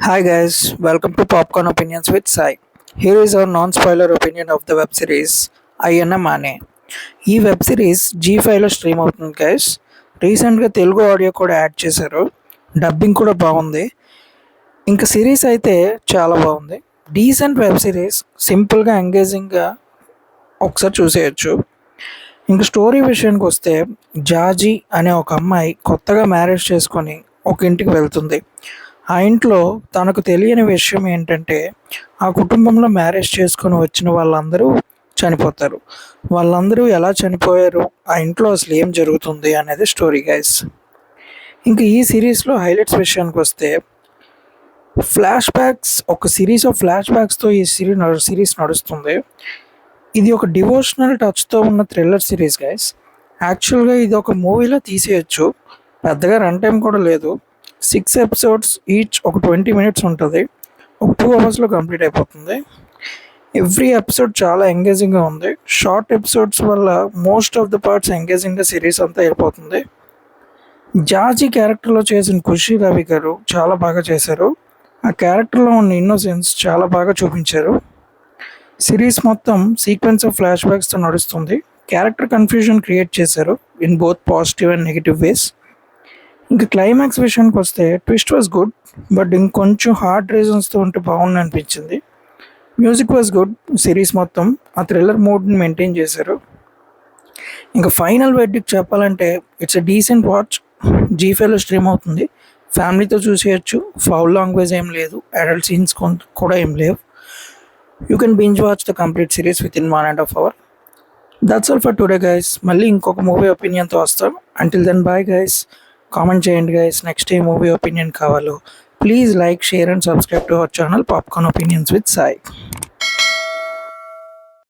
Hi guys, welcome to Popcorn Opinions with Sai. Here is our non-spoiler opinion of the web series Ayyanna మానే. ఈ web series జీ5లో stream అవుతుంది guys. రీసెంట్గా Telugu audio కూడా add చేశారు. Dubbing కూడా బాగుంది. ఇంకా సిరీస్ అయితే చాలా బాగుంది. డీసెంట్ వెబ్ సిరీస్, సింపుల్గా ఎంగేజింగ్గా ఒకసారి చూసేయచ్చు. ఇంకా స్టోరీ విషయానికి వస్తే జాజీ అనే ఒక అమ్మాయి కొత్తగా మ్యారేజ్ చేసుకొని ఒక ఇంటికి వెళ్తుంది. ఆ ఇంట్లో తనకు తెలియని విషయం ఏంటంటే ఆ కుటుంబంలో మ్యారేజ్ చేసుకొని వచ్చిన వాళ్ళందరూ చనిపోతారు. వాళ్ళందరూ ఎలా చనిపోయారు, ఆ ఇంట్లో అసలు ఏం జరుగుతుంది అనేది స్టోరీ గైస్. ఇంకా ఈ సిరీస్లో హైలైట్స్ విషయానికి వస్తే ఫ్లాష్ బ్యాక్స్, ఒక సిరీస్ ఆఫ్ ఫ్లాష్ బ్యాక్స్తో ఈ సిరీస్ నడుస్తుంది. ఇది ఒక డివోషనల్ టచ్తో ఉన్న థ్రిల్లర్ సిరీస్ గైస్. యాక్చువల్గా ఇది ఒక మూవీలో తీసేయచ్చు, పెద్దగా రన్ టైం కూడా లేదు. 6 ఎపిసోడ్స్ ఈచ్ ఒక 20 మినిట్స్ ఉంటుంది. ఒక 2 అవర్స్లో కంప్లీట్ అయిపోతుంది. ఎవ్రీ ఎపిసోడ్ చాలా ఎంగేజింగ్గా ఉంది. షార్ట్ ఎపిసోడ్స్ వల్ల మోస్ట్ ఆఫ్ ద పార్ట్స్ ఎంగేజింగ్గా సిరీస్ అంతా అయిపోతుంది. జాజీ క్యారెక్టర్లో చేసిన ఖుషి రవి గారు చాలా బాగా చేశారు. ఆ క్యారెక్టర్లో ఉన్న ఇన్నోసెన్స్ చాలా బాగా చూపించారు. సిరీస్ మొత్తం సీక్వెన్స్ ఆఫ్ ఫ్లాష్ బ్యాక్స్తో నడుస్తుంది. క్యారెక్టర్ కన్ఫ్యూజన్ క్రియేట్ చేశారు in both positive and negative ways. ఇంకా క్లైమాక్స్ విషయానికి వస్తే ట్విస్ట్ వాజ్ గుడ్, బట్ ఇంకొంచెం హార్డ్ రీజన్స్తో ఉంటే బాగుంది అనిపించింది. Music was good. సిరీస్ మొత్తం ఆ థ్రిల్లర్ మోడ్ని మెయింటైన్ చేశారు. ఇంకా ఫైనల్ వెడ్డికి చెప్పాలంటే ఇట్స్ ఎ డీసెంట్ వాచ్. జీ5లో స్ట్రీమ్ అవుతుంది. ఫ్యామిలీతో చూసేయచ్చు. ఫౌల్ లాంగ్వేజ్ ఏం లేదు, అడల్ట్ సీన్స్ కూడా ఏం లేవు. You can binge watch the complete series within 1.5 hours. That's all for today guys. మళ్ళీ ఇంకొక మూవీ ఒపీనియన్తో వస్తాం. Until then bye guys. Comment చేయండి గైస్, నెక్స్ట్ ఏ మూవీ ఒపీనియన్ కావాలో. Please like, share and subscribe to our channel Popcorn Opinions with Sai.